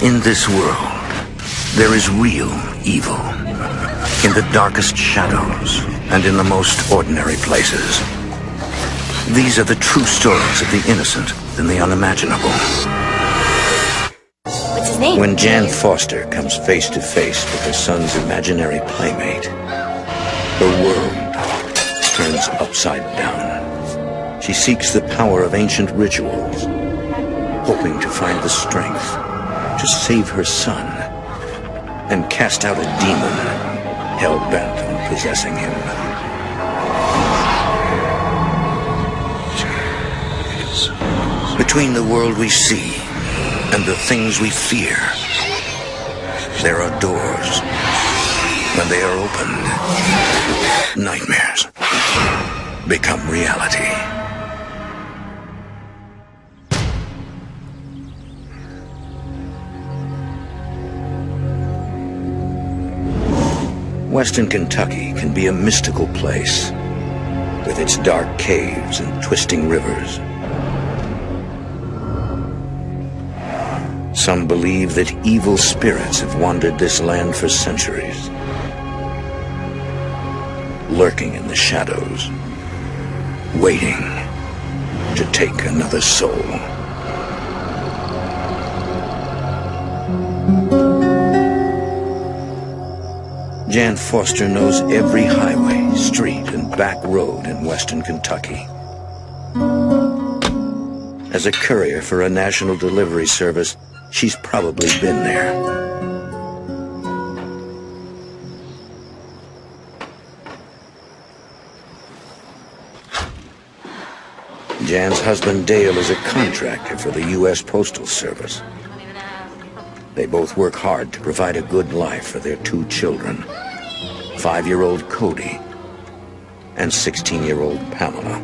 In this world, there is real evil. In the darkest shadows and in the most ordinary places. These are the true stories of the innocent and the unimaginable. What's his name? When Jan Foster comes face to face with her son's imaginary playmate, her world turns upside down. She seeks the power of ancient rituals, hoping to find the strength to save her son and cast out a demon hell-bent on possessing him. Between the world we see and the things we fear, there are doors. When they are opened, nightmares become reality. Western Kentucky can be a mystical place, with its dark caves and twisting rivers. Some believe that evil spirits have wandered this land for centuries, lurking in the shadows, waiting to take another soul. Jan Foster knows every highway, street, and back road in Western Kentucky. As a courier for a national delivery service, she's probably been there. Jan's husband Dale is a contractor for the U.S. Postal Service. They both work hard to provide a good life for their two children, 5-year-old Cody and 16-year-old Pamela.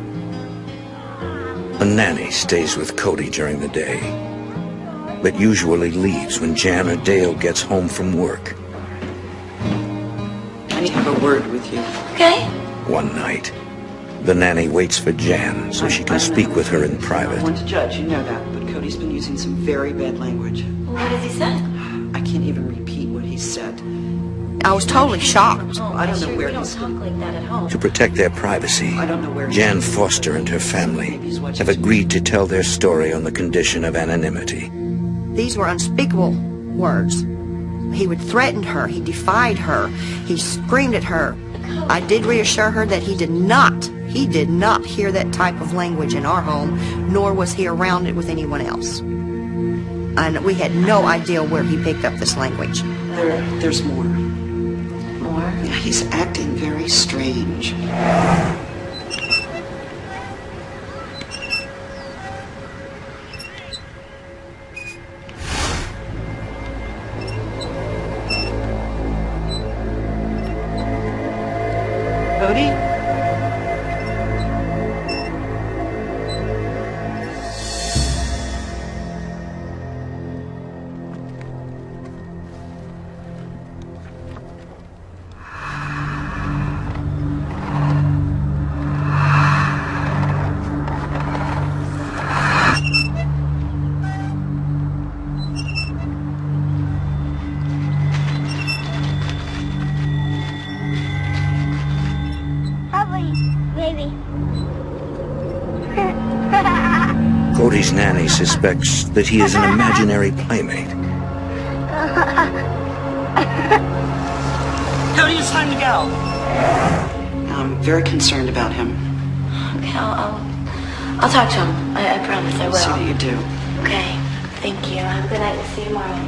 A nanny stays with Cody during the day, but usually leaves when Jan or Dale gets home from work. I need to have a word with you. Okay. One night, the nanny waits for Jan so she can speak with her in private. I want to judge, you know that, but Cody's been using some very bad language. What does he say? I can't even repeat what he said. I was totally shocked. I don't know where we don't he's talk like that at home. To protect their privacy, I don't know where Jan Foster and her family have agreed to tell their story on the condition of anonymity. These were unspeakable words. He would threaten her. He defied her. He screamed at her. I did reassure her that he did not hear that type of language in our home, nor was he around it with anyone else. And we had no idea where he picked up this language. There's more. More? Yeah, he's acting very strange. Cody? Cody's nanny suspects that he is an imaginary playmate. Cody, it's time to go. I'm very concerned about him. Okay, I'll talk to him. I promise I will. See what you do. Okay, thank you. Have a good night. We'll see you tomorrow.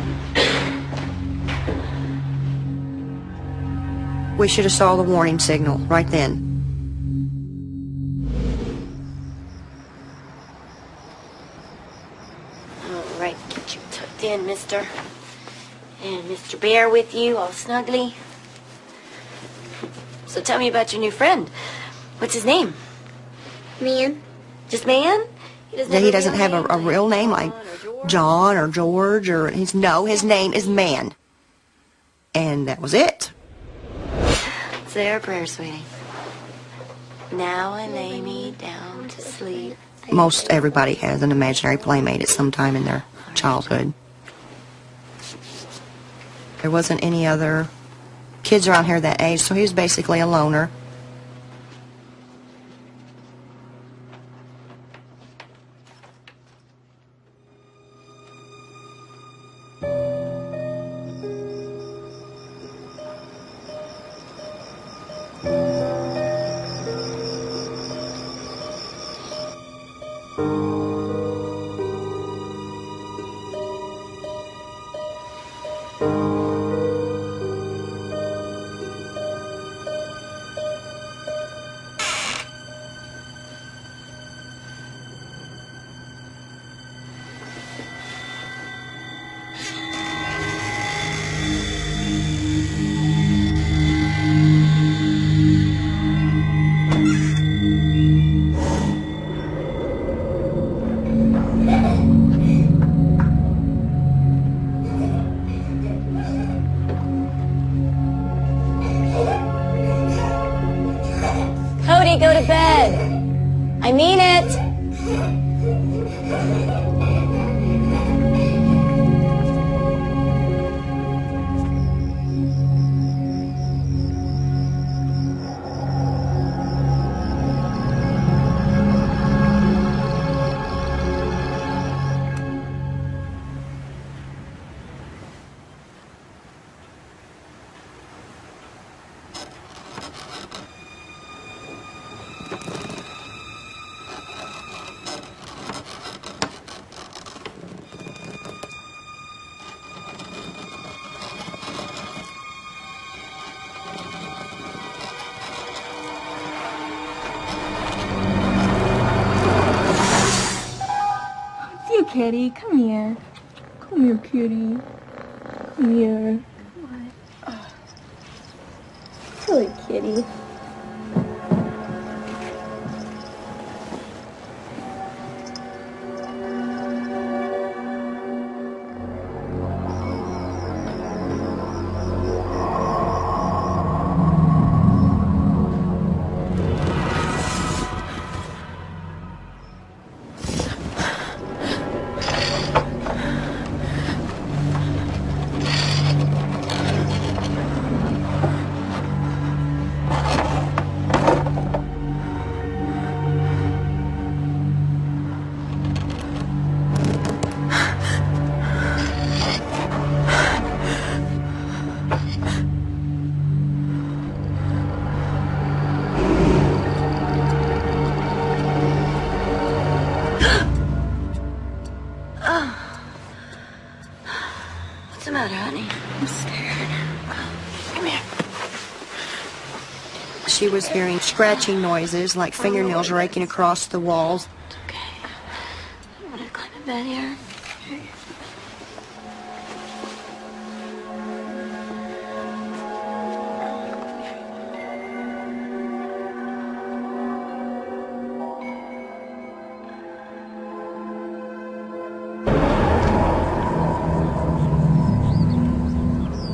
We should have saw the warning signal right then. All right, get you tucked in, mister. And Mr. Bear with you, all snuggly. So tell me about your new friend. What's his name? Man. Just Man? He doesn't have a real name like John or George or his name is Man. And that was it. Say our prayer, sweetie. Now I lay me down to sleep. Most everybody has an imaginary playmate at some time in their childhood. There wasn't any other kids around here that age, so he was basically a loner. Cody, go to bed. I mean it. You kitty, come here. Come here, kitty. Come here. What? Oh. Silly kitty. What's the matter, honey? I'm scared. Come here. She was hearing scratching noises like fingernails raking across the walls. It's okay. You want to climb in bed here?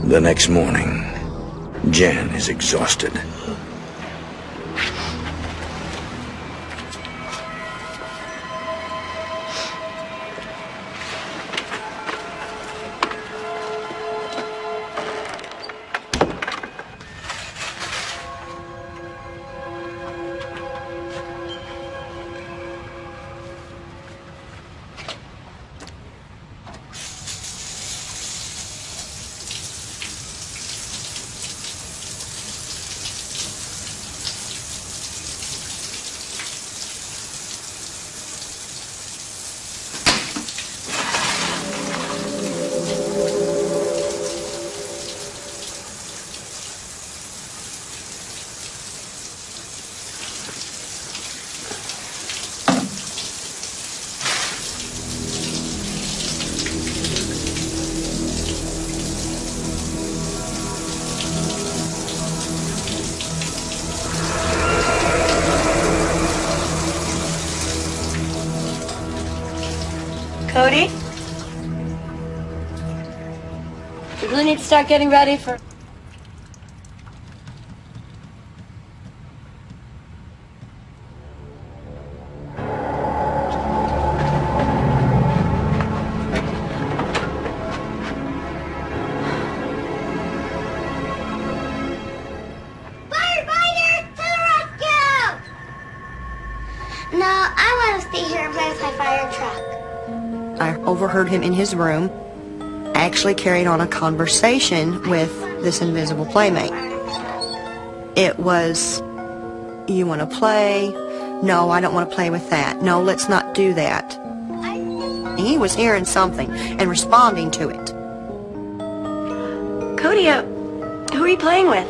The next morning, Jan is exhausted. Cody? We really need to start getting ready for... No, I want to stay here and play with my fire truck. I overheard him in his room, actually carried on a conversation with this invisible playmate. It was, you want to play? No, I don't want to play with that. No, let's not do that. He was hearing something and responding to it. Cody, who are you playing with?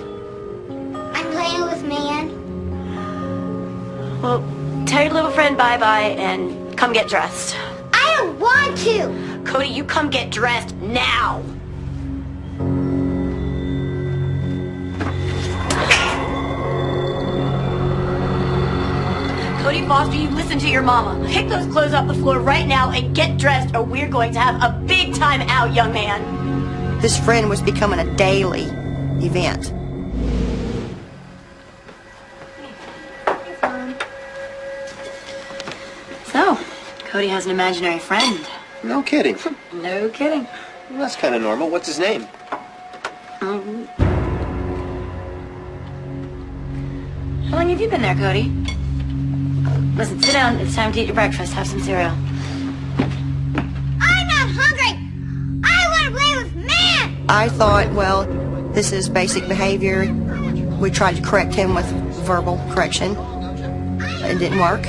I'm playing with man. Well, tell your little friend bye-bye and come get dressed. I don't want to. Cody, you come get dressed now. Cody Foster, you listen to your mama. Pick those clothes off the floor right now and get dressed or we're going to have a big time out, young man. This friend was becoming a daily event. So, Cody has an imaginary friend. No kidding. No kidding. Well, that's kind of normal. What's his name? How long have you been there, Cody? Listen, sit down. It's time to eat your breakfast. Have some cereal. I'm not hungry. I want to play with man. I thought, well, this is basic behavior. We tried to correct him with verbal correction. It didn't work.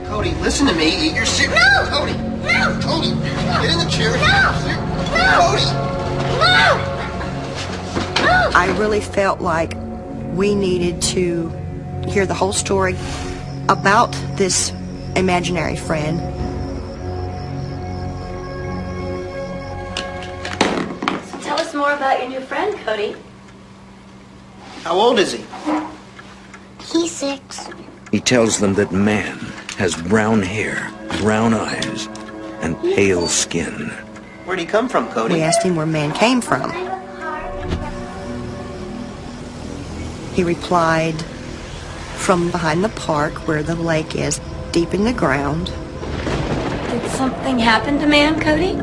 Cody, listen to me. Eat your cereal. No! Cody! No! Cody! Get in the chair. No! Cody! No! No! I really felt like we needed to hear the whole story about this imaginary friend. So tell us more about your new friend, Cody. How old is he? He's 6. He tells them that man has brown hair, brown eyes, and pale skin. Where'd he come from, Cody? We asked him where man came from. He replied, from behind the park where the lake is, deep in the ground. Did something happen to man, Cody?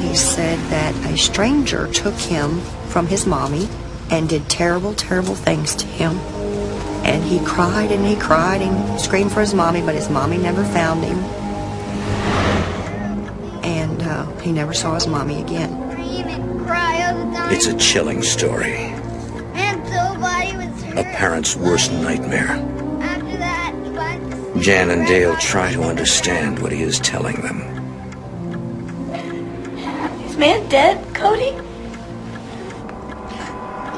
He said that a stranger took him from his mommy and did terrible, terrible things to him. And he cried and he cried and screamed for his mommy, but his mommy never found him. And he never saw his mommy again. Scream and cry all the time. It's a chilling story. And somebody was hurt. A parent's worst nightmare. After that, he went to sleep. Jan and Dale try to understand what he is telling them. Is man dead, Cody?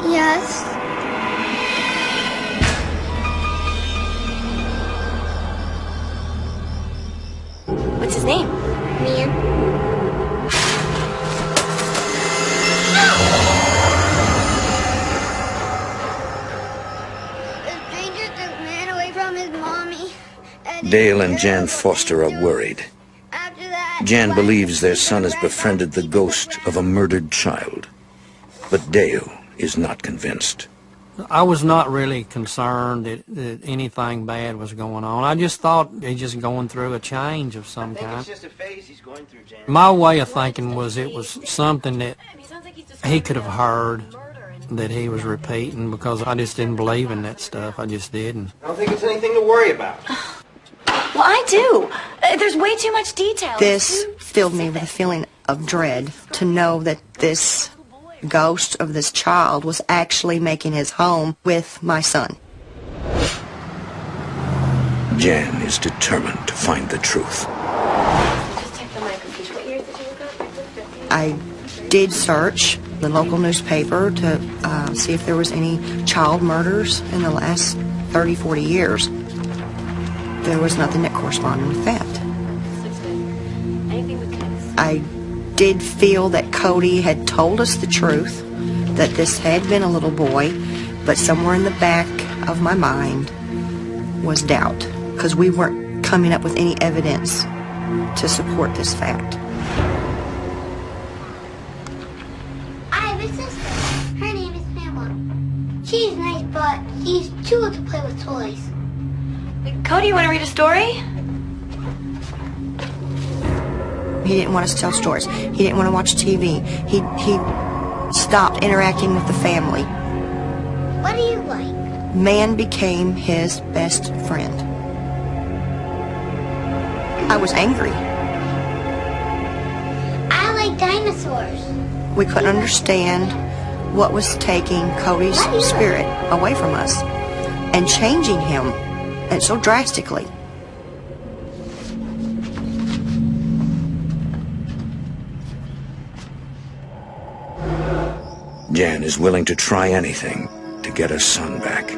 Yes. What's his name? Man. The stranger took man away from his mommy. Dale and Jan Foster are worried. After that, Jan believes their son has befriended the ghost of a murdered child. But Dale is not convinced. I was not really concerned that anything bad was going on. I just thought he's just going through a change of some I think it's kind. just a phase he's going through, Jan. My way of thinking was it was something that he could have heard that he was repeating, because I just didn't believe in that stuff. I just didn't. I don't think it's anything to worry about. Well, I do. There's way too much detail. This filled me with a feeling of dread to know that this ghost of this child was actually making his home with my son. Jan is determined to find the truth. Just check the microfiche. What year did you look up? I did search the local newspaper to see if there was any child murders in the last 30, 40 years. There was nothing that corresponded with that. Anything with kids? I did feel that Cody had told us the truth, that this had been a little boy, but somewhere in the back of my mind was doubt, because we weren't coming up with any evidence to support this fact. I have a sister. Her name is Pamela. She's nice, but she's too old to play with toys. Cody, you want to read a story? He didn't want us to tell stories. He didn't want to watch TV. He stopped interacting with the family. What do you like? Man became his best friend. I was angry. I like dinosaurs. We couldn't understand what was taking Cody's spirit away from us and changing him, and so drastically. Jan is willing to try anything to get her son back.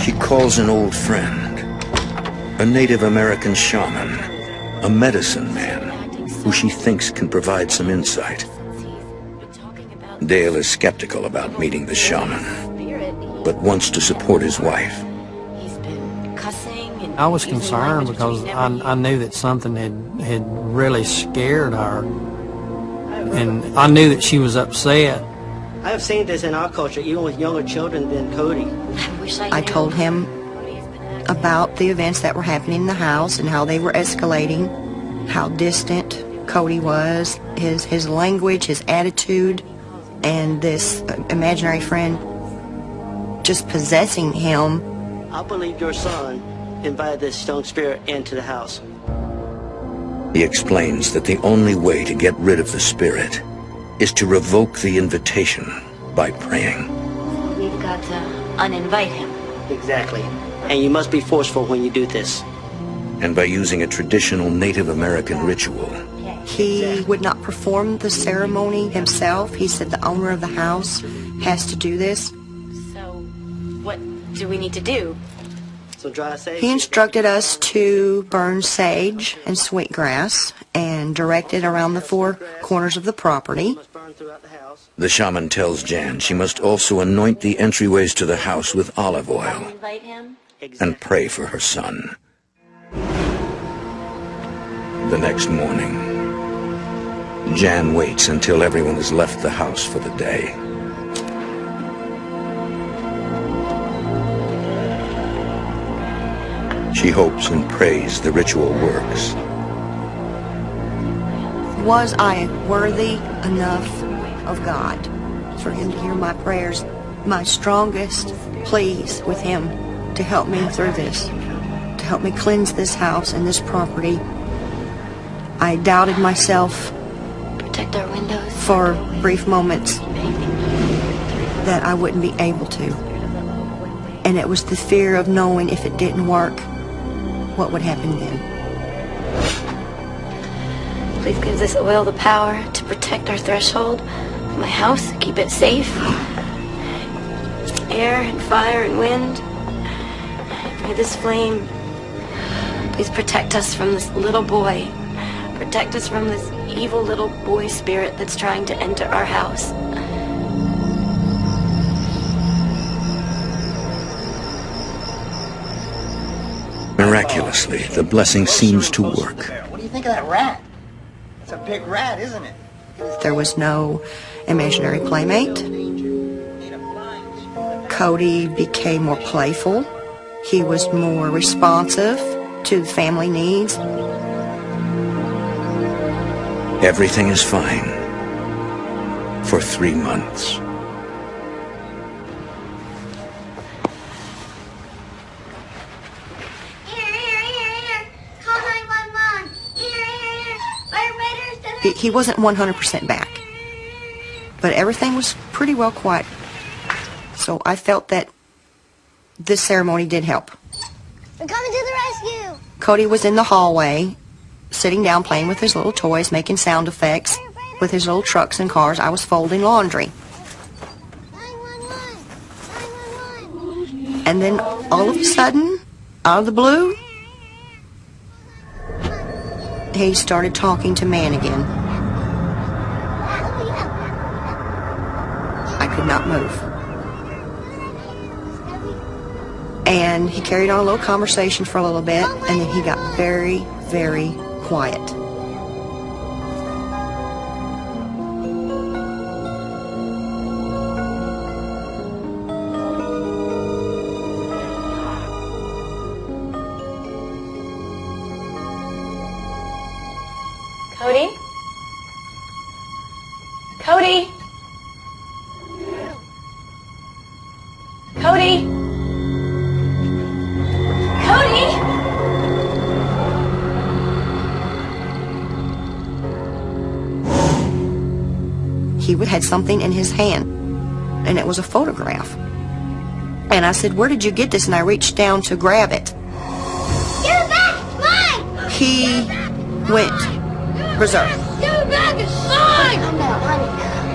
She calls an old friend, a Native American shaman, a medicine man, who she thinks can provide some insight. Dale is skeptical about meeting the shaman, but wants to support his wife. I was concerned because I knew that something had really scared her, and I knew that she was upset. I have seen this in our culture, even with younger children than Cody. I told him about the events that were happening in the house and how they were escalating, how distant Cody was, his language, his attitude, and this imaginary friend just possessing him. I believe your son invited this stone spirit into the house. He explains that the only way to get rid of the spirit is to revoke the invitation by praying. We've got to uninvite him. Exactly. And you must be forceful when you do this. And by using a traditional Native American ritual. He would not perform the ceremony himself. He said the owner of the house has to do this. So, what do we need to do? So dry sage. He instructed us to burn sage and sweetgrass and direct it around the four corners of the property. Must burn throughout the house. The shaman tells Jan she must also anoint the entryways to the house with olive oil Invite him? and pray for her son. The next morning, Jan waits until everyone has left the house for the day. She hopes and prays the ritual works. Was I worthy enough of God for him to hear my prayers? My strongest pleas with him to help me through this, to help me cleanse this house and this property. I doubted myself Protect our windows. for brief moments that I wouldn't be able to. And it was the fear of knowing if it didn't work, what would happen then. Please give this oil the power to protect our threshold, my house, keep it safe. Air and fire and wind. May this flame please protect us from this little boy. Protect us from this evil little boy spirit that's trying to enter our house. Miraculously, the blessing seems to work. What do you think of that rat? It's a big rat, isn't it? There was no imaginary playmate. Cody became more playful. He was more responsive to the family needs. Everything is fine for 3 months. Here. Call 911. Here. Firefighters. He wasn't 100% back, but everything was pretty well quiet. So I felt that this ceremony did help. We're coming to the rescue. Cody was in the hallway, sitting down playing with his little toys, making sound effects with his little trucks and cars. I was folding laundry. 911. And then all of a sudden, out of the blue, he started talking to Man again. I could not move. And he carried on a little conversation for a little bit, and then he got very, very quiet. Cody! Cody! Cody! He had something in his hand, and it was a photograph. And I said, "Where did you get this?" And I reached down to grab it. Give it back! It's mine! He went berserk. Give it back! It's mine! Calm down, honey.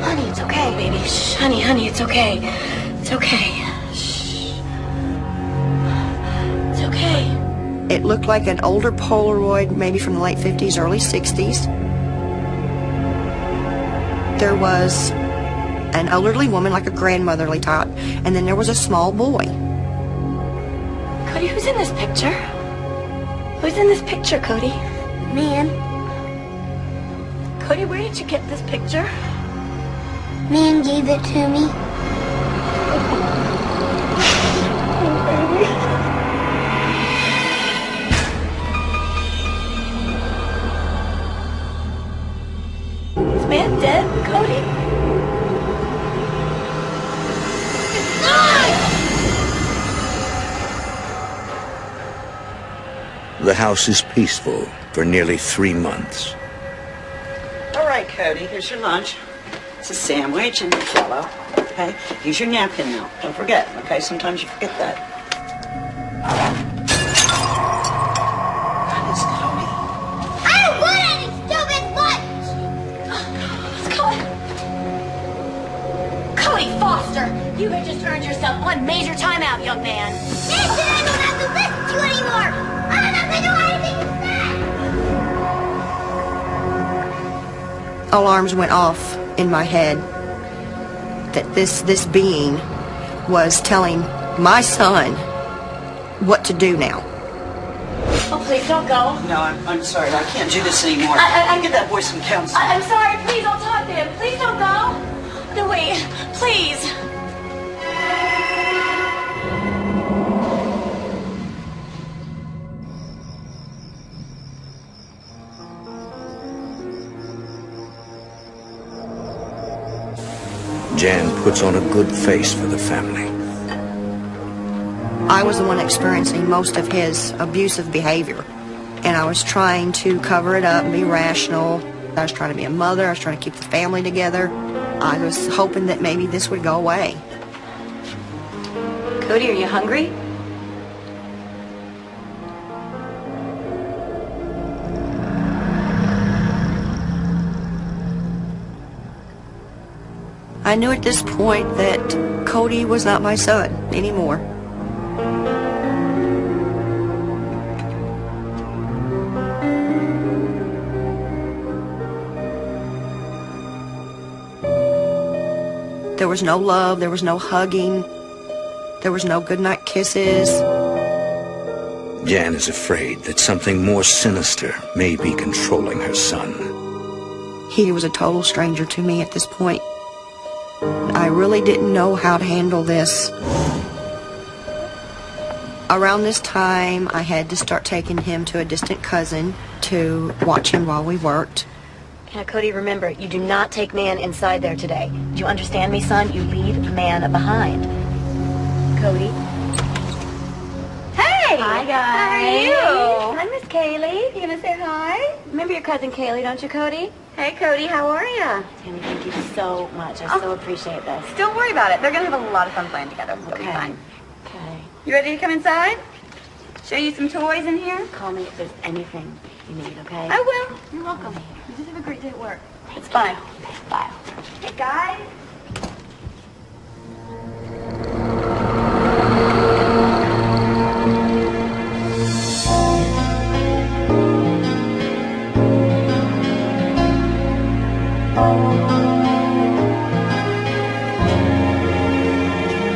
Honey, it's okay, baby. Shh, honey, it's okay. It's okay. Shh. It's okay. It looked like an older Polaroid, maybe from the late 50s, early 60s. There was an elderly woman, like a grandmotherly type, and then there was a small boy. Cody, who's in this picture? Who's in this picture, Cody? Man. Cody, where did you get this picture? Man gave it to me. Is man dead, Cody? The house is peaceful for nearly 3 months. All right, Cody, here's your lunch. It's a sandwich and Jello. Okay, use your napkin now. Don't forget. Okay, sometimes you forget that. That is Cody. I don't want any stupid lunch! Cody Foster, you have just earned yourself one major timeout, young man. Listen, I don't have to listen to you anymore! I don't have to do anything you say! Alarms went off in my head that this being was telling my son what to do now. Oh, please don't go. No, I'm sorry. I can't do this anymore. I- give that boy some counseling. I'm sorry. Please don't talk to him. Please don't go. No, wait. Please. Jan puts on a good face for the family. I was the one experiencing most of his abusive behavior, and I was trying to cover it up and be rational. I was trying to be a mother. I was trying to keep the family together. I was hoping that maybe this would go away. Cody, are you hungry? I knew at this point that Cody was not my son anymore. There was no love, there was no hugging, there was no goodnight kisses. Jan is afraid that something more sinister may be controlling her son. He was a total stranger to me at this point. I really didn't know how to handle this. Around this time, I had to start taking him to a distant cousin to watch him while we worked. Now, Cody, remember, you do not take man inside there today. Do you understand me, son? You leave man behind. Cody? Hey! Hi, guys. How are you? Hi, Miss Kaylee. You gonna say hi? Remember your cousin Kaylee, don't you, Cody? Hey, Cody, how are you? Tammy, thank you so much. I so appreciate this. Don't worry about it. They're gonna have a lot of fun playing together. They'll be fine. Okay. You ready to come inside? Show you some toys in here? Call me if there's anything you need, okay? I will. You're welcome. You just have a great day at work. It's fine. Bye. Hey, guys.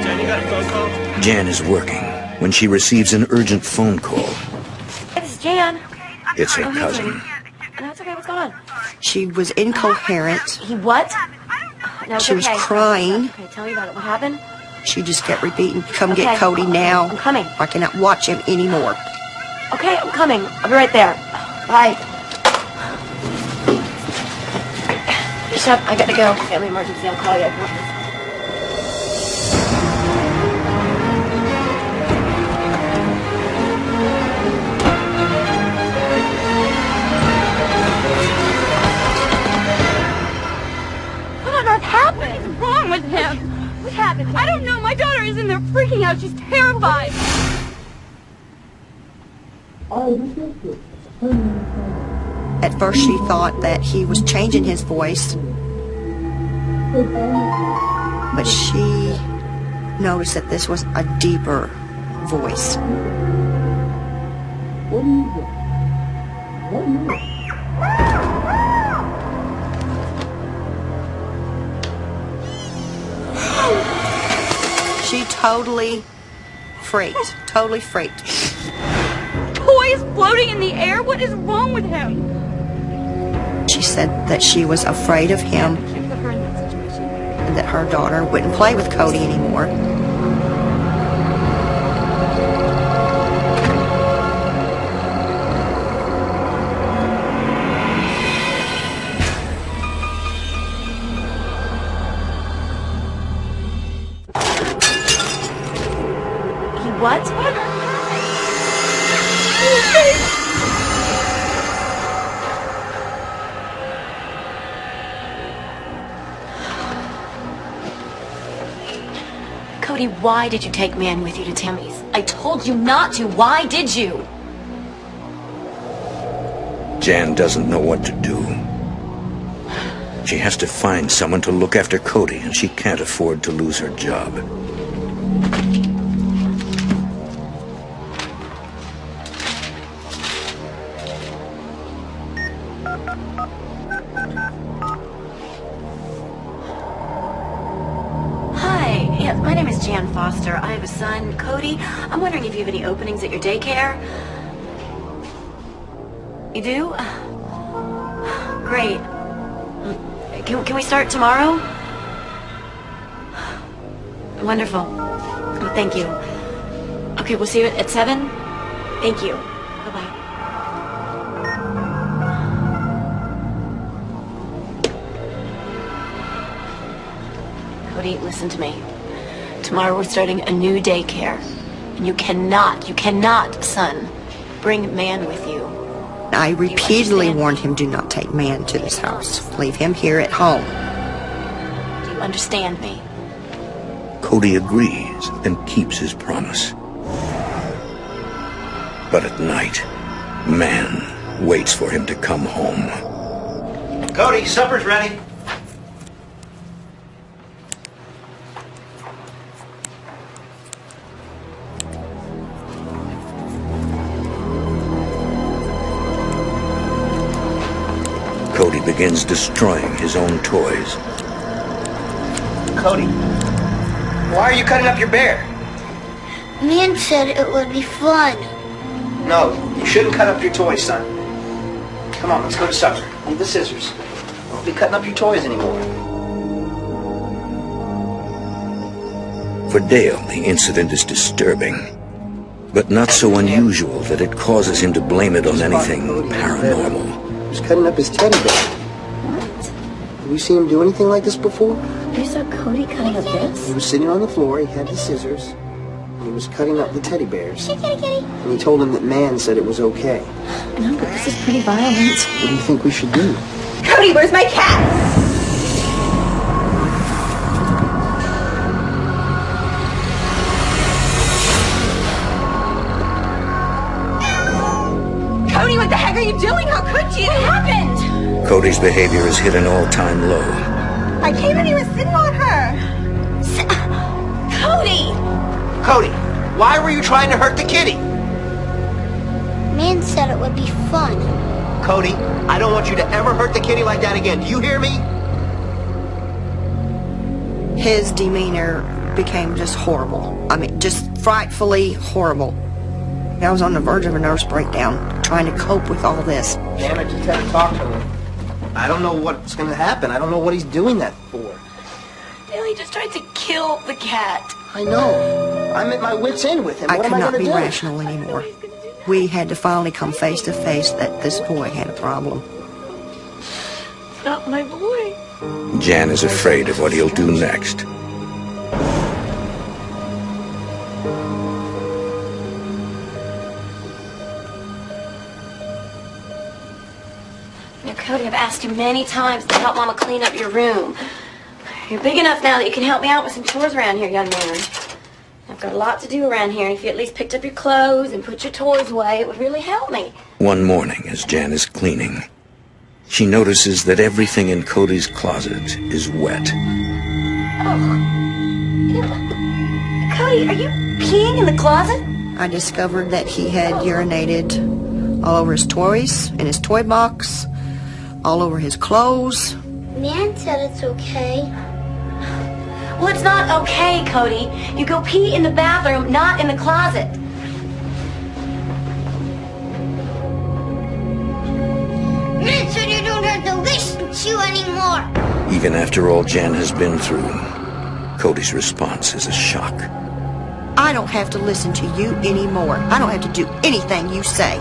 Jan, you got a phone call? Jan is working when she receives an urgent phone call. Hey, this is Jan. It's her Oh, hey, cousin. Cody. No, it's okay. What's going on? She was incoherent. He what? No, it's She was okay. crying. Okay, tell me about it. What happened? She just kept repeating, "Come Okay. get Cody now. I'm coming. I cannot watch him anymore." Okay, I'm coming. I'll be right there. Bye. Chef, I gotta go. Family emergency. I'll call you. I promise. What on earth happened? What is wrong with him? What happened? I don't know. My daughter is in there freaking out. She's terrified. At first she thought that he was changing his voice, but she noticed that this was a deeper voice. She totally freaked. Toys floating in the air? What is wrong with him? She said that she was afraid of him She put her in that situation. and that her daughter wouldn't play with Cody anymore. What? Cody, why did you take Man with you to Timmy's? I told you not to. Why did you? Jan doesn't know what to do. She has to find someone to look after Cody, and she can't afford to lose her job. My name is Jan Foster. I have a son, Cody. I'm wondering if you have any openings at your daycare. You do? Great. Can we start tomorrow? Wonderful. Thank you. Okay, we'll see you at 7. Thank you. Bye-bye. Cody, listen to me. Tomorrow we're starting a new daycare. And you cannot, son, bring Man with you. I repeatedly warned him, do not take Man to this house. Leave him here at home. Do you understand me? Cody agrees and keeps his promise. But at night, Man waits for him to come home. Cody, supper's ready. Cody begins destroying his own toys. Cody, why are you cutting up your bear? Man said it would be fun. No, you shouldn't cut up your toys, son. Come on, let's go to supper. Leave the scissors. Don't be cutting up your toys anymore. For Dale, the incident is disturbing, but not so unusual that it causes him to blame it on anything paranormal. He was cutting up his teddy bear. What? Have you seen him do anything like this before? You saw Cody cutting up this? He was sitting on the floor, he had the scissors, and he was cutting up the teddy bears. Kitty, kitty. And he told him that Man said it was okay. No, but this is pretty violent. What do you think we should do? Cody, where's my cat? Cody, what the heck are you doing? How could you? What happened? Cody's behavior has hit an all-time low. I came and he was sitting on her. Cody! Cody, why were you trying to hurt the kitty? Man said it would be fun. Cody, I don't want you to ever hurt the kitty like that again. Do you hear me? His demeanor became just horrible. I mean, just frightfully horrible. I was on the verge of a nervous breakdown, trying to cope with all this. Dan, I just had to talk to him. I don't know what's going to happen. I don't know what he's doing that for. Dale, he just tried to kill the cat. I know. I'm at my wit's end with him. I What could am I not going be to do? rational anymore. We had to finally come face to face that this boy had a problem. It's not my boy. Jan is afraid of what he'll do next. Now, Cody, I've asked you many times to help Mama clean up your room. You're big enough now that you can help me out with some chores around here, young man. I've got a lot to do around here, and if you at least picked up your clothes and put your toys away, it would really help me. One morning, as Jan is cleaning, she notices that everything in Cody's closet is wet. Oh. Ew. Cody, are you peeing in the closet? I discovered that he had urinated all over his toys, in his toy box, all over his clothes. Man said it's okay. Well, it's not okay, Cody. You go pee in the bathroom, not in the closet. Man said you don't have to listen to you anymore. Even after all Jan has been through, Cody's response is a shock. I don't have to listen to you anymore. I don't have to do anything you say.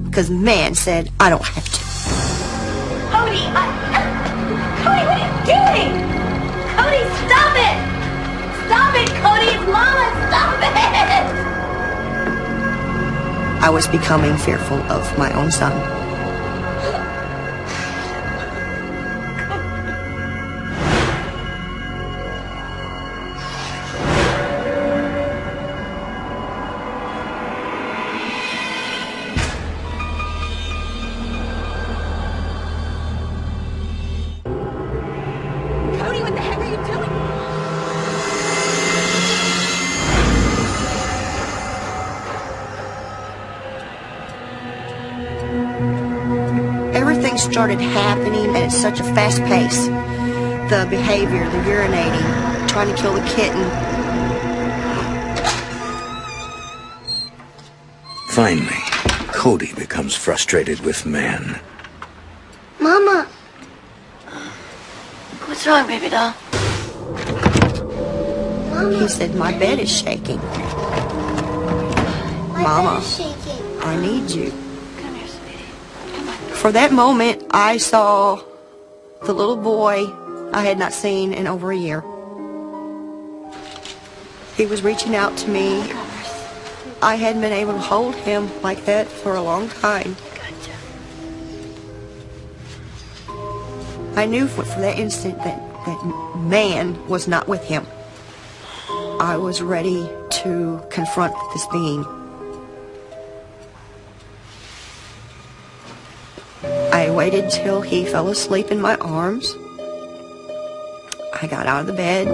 Because man said I don't have to. Cody, Cody, what are you doing? Cody, stop it! Stop it, Cody! It's Mama! Stop it! I was becoming fearful of my own son. Cody, what the heck are you doing? Everything started happening at such a fast pace. The behavior, the urinating, trying to kill the kitten. Finally, Cody becomes frustrated with Man. Mama, What's wrong, baby doll? He said, my bed is shaking. my Mama. bed is shaking. I need you. Come here, sweetie. For that moment, I saw the little boy I had not seen in over a year. He was reaching out to me. I hadn't been able to hold him like that for a long time. Gotcha. I knew for that instant that man was not with him. I was ready to confront this being. I waited till he fell asleep in my arms. I got out of the bed.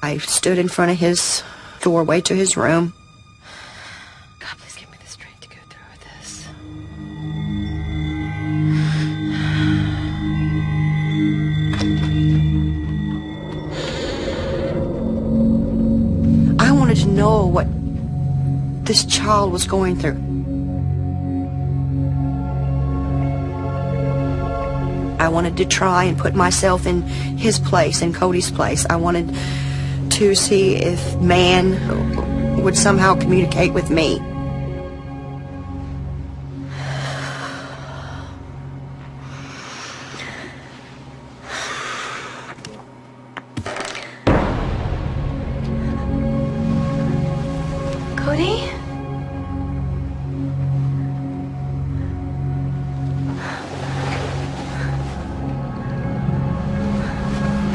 I stood in front of his doorway to his room. God, please give me the strength to go through with this. I wanted to know what this child was going through. I wanted to try and put myself in his place, in Cody's place. I wanted to see if man would somehow communicate with me. Cody?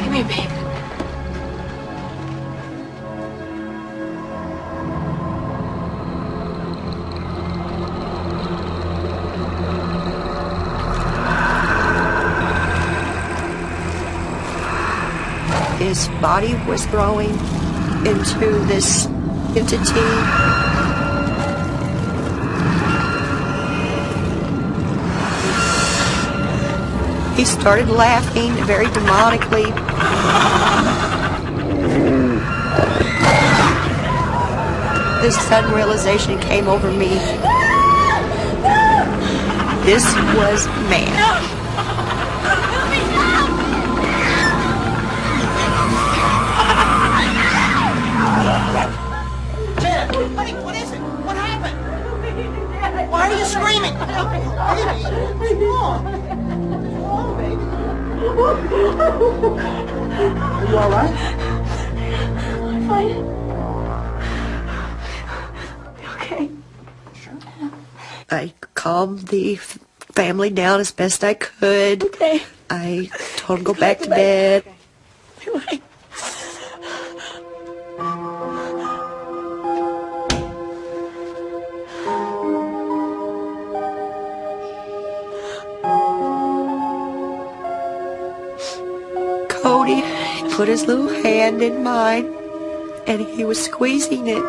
Come here, babe. His body was growing into this entity. He started laughing very demonically. This sudden realization came over me. This was man. Jen, honey, what is it? What happened? Why are you screaming? Baby, what's wrong? What's wrong, baby? Are you all right? I'm fine. Okay. Sure. I calmed the family down as best I could. Okay. I told him to go back to bed. Okay. Cody put his little hand in mine, and he was squeezing it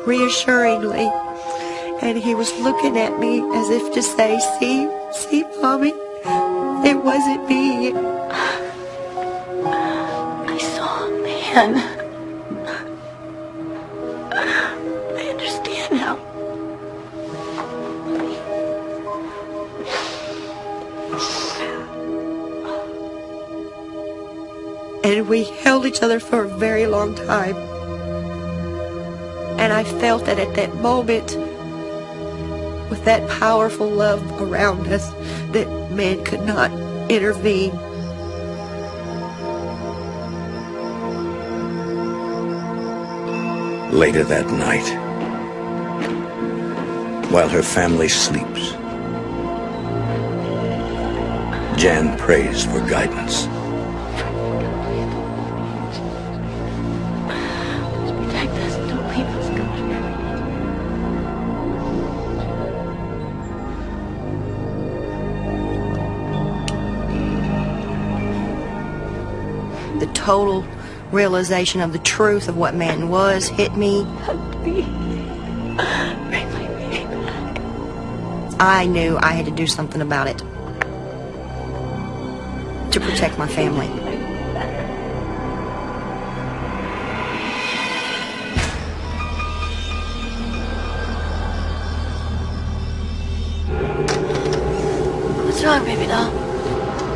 reassuringly, and he was looking at me as if to say, see, Mommy, it wasn't me. I saw a man. I understand now. And we held each other for a very long time. And I felt that at that moment, with that powerful love around us, that man could not intervene. Later that night, while her family sleeps, Jan prays for guidance. Protect us. Don't leave us, God. The total realization of the truth of what man was hit me. I knew I had to do something about it to protect my family. What's wrong, baby doll?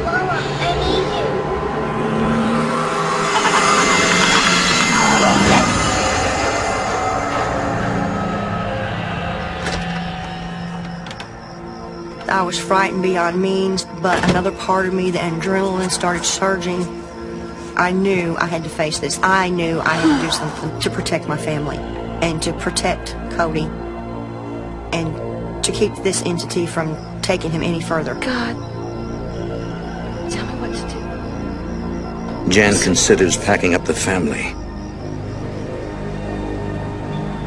Mama, I need you. I was frightened beyond means, but another part of me, the adrenaline started surging. I knew I had to face this. I knew I had to do something to protect my family and to protect Cody and to keep this entity from taking him any further. God, tell me what to do. Jan considers packing up the family.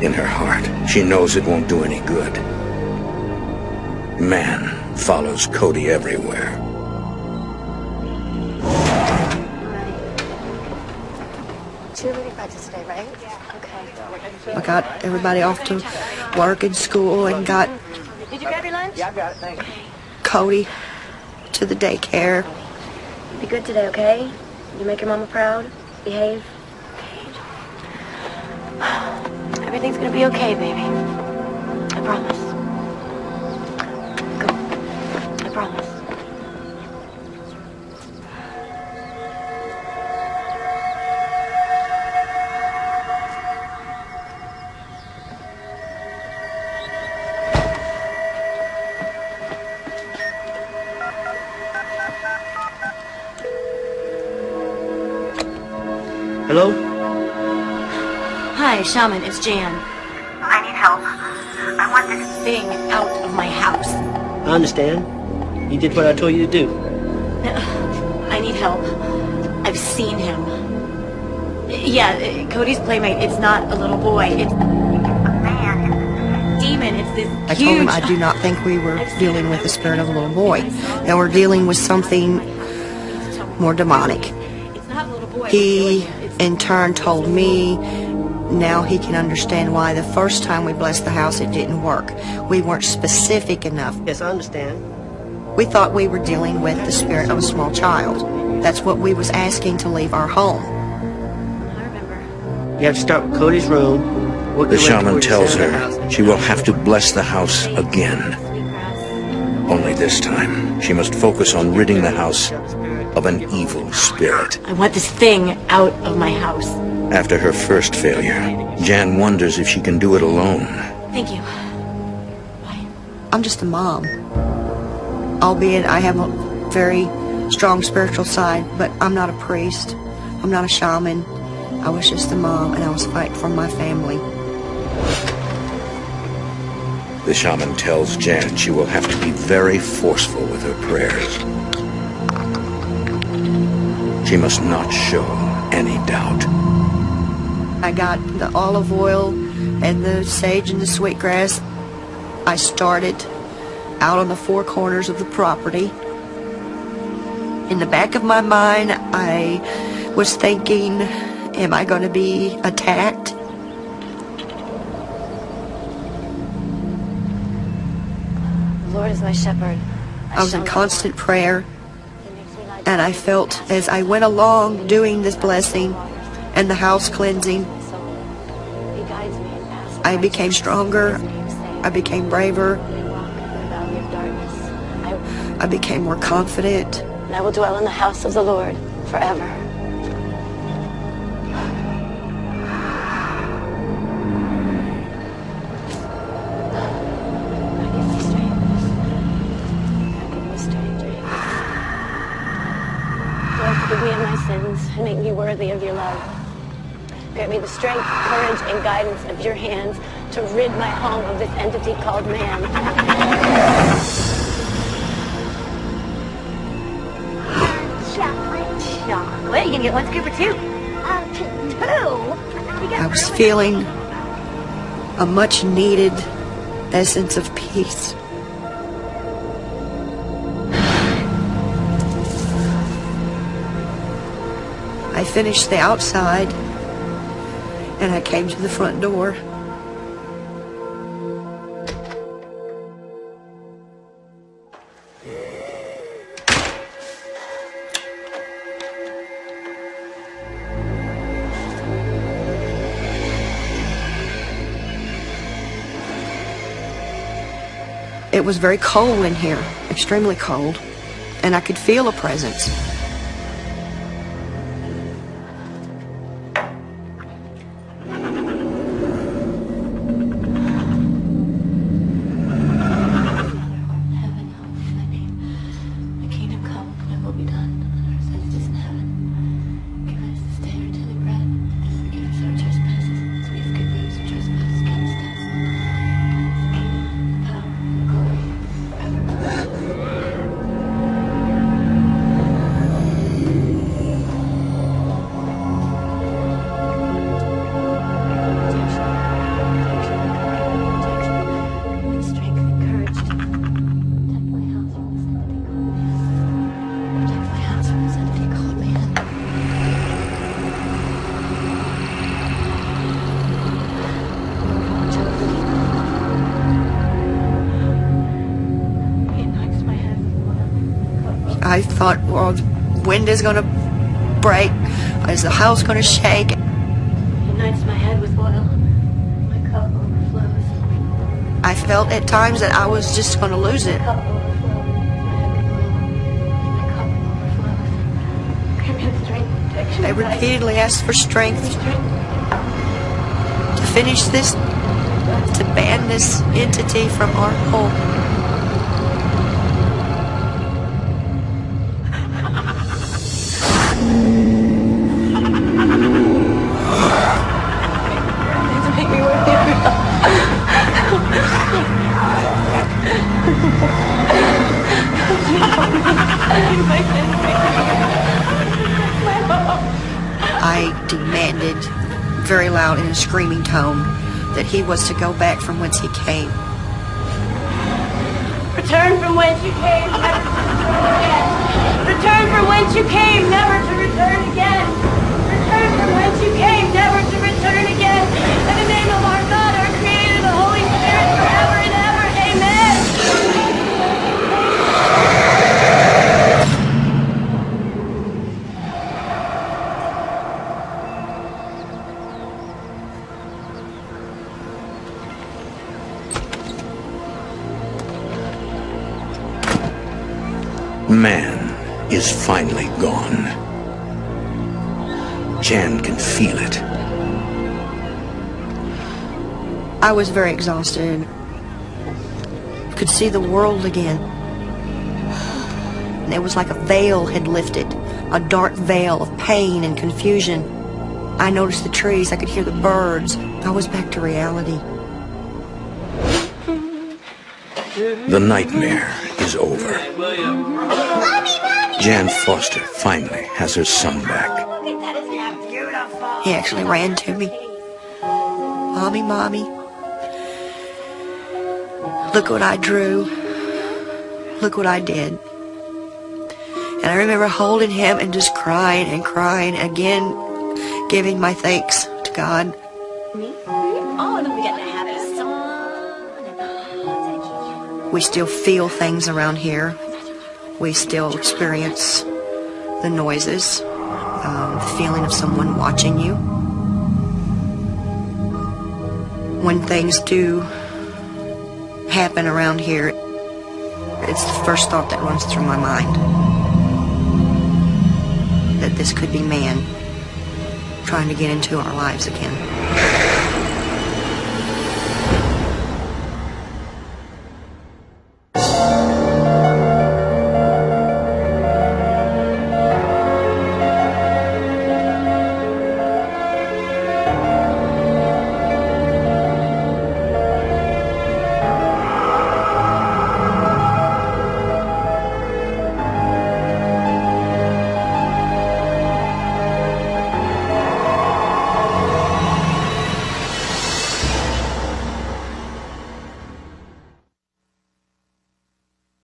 In her heart, she knows it won't do any good. Man follows Cody everywhere. Cheerleading practice today, right? Yeah. Okay. I got everybody off to work and school and got Did you grab your lunch? Yeah, I got it, thanks. Cody to the daycare. Be good today, okay? You make your mama proud. Behave. Everything's gonna be okay, baby. I promise. Go. I promise. Hello? Hi, Shaman, it's Jan. I need help. I want this. Thing out of my house. I understand. You did what I told you to do. I need help. I've seen him. Yeah, Cody's playmate. It's not a little boy. It's a Man. demon. It's this I huge... told him I do not think we were dealing with the spirit of a little boy, and we're dealing with something more demonic. It's not a little boy. He, It's in turn, told me now he can understand why the first time we blessed the house it didn't work. We weren't specific enough. Yes, I understand. We thought we were dealing with the spirit of a small child. That's what we was asking to leave our home. You have to start with Cody's room. Work The your way shaman towards the tells center of the her house. she will have to bless the house again. Only this time, she must focus on ridding the house of an evil spirit. I want this thing out of my house. After her first failure, Jan wonders if she can do it alone. Thank you. I'm just a mom. Albeit I have a very strong spiritual side, but I'm not a priest. I'm not a shaman. I was just a mom, and I was fighting for my family. The shaman tells Jan she will have to be very forceful with her prayers. She must not show any doubt. I got the olive oil and the sage and the sweetgrass. I started out on the four corners of the property. In the back of my mind, I was thinking, am I going to be attacked? The Lord is my shepherd. I was in constant prayer, and I felt as I went along doing this blessing and the house cleansing, I became stronger, I became braver, I became more confident. And I will dwell in the house of the Lord forever. Lord, forgive me of my sins and make me worthy of your love. Grant me the strength, courage, and guidance of your hands to rid my home of this entity called man. Chocolate? You can get one scoop or two. Two? I was feeling a much needed essence of peace. I finished the outside and I came to the front door. It was very cold in here, extremely cold, and I could feel a presence. I thought, well, the wind is going to break. Is the house going to shake? He anoints my head with oil. My cup overflows. I felt at times that I was just going to lose it. My cup overflows. My cup overflows. Grant me the strength, protection, I repeatedly asked for strength to finish this, to ban this entity from our home. I demanded, very loud in a screaming tone, that he was to go back from whence he came. Return from whence you came, never to return again. Return from whence you came, never to return again. Return from whence you came, never to return again. In the name of our God, our Creator, the Holy Spirit, forever and ever. Amen. Man is finally gone. Jan can feel it. I was very exhausted. Could see the world again. And it was like a veil had lifted, a dark veil of pain and confusion. I noticed the trees, I could hear the birds. I was back to reality. The nightmare is over. Jan Foster finally has her son back. He actually ran to me. Mommy, Mommy. Look what I drew. Look what I did. And I remember holding him and just crying and crying again, giving my thanks to God. Oh, and then we get to have a song. We still feel things around here. We still experience the noises, the feeling of someone watching you. When things do happen around here, it's the first thought that runs through my mind. That this could be man trying to get into our lives again.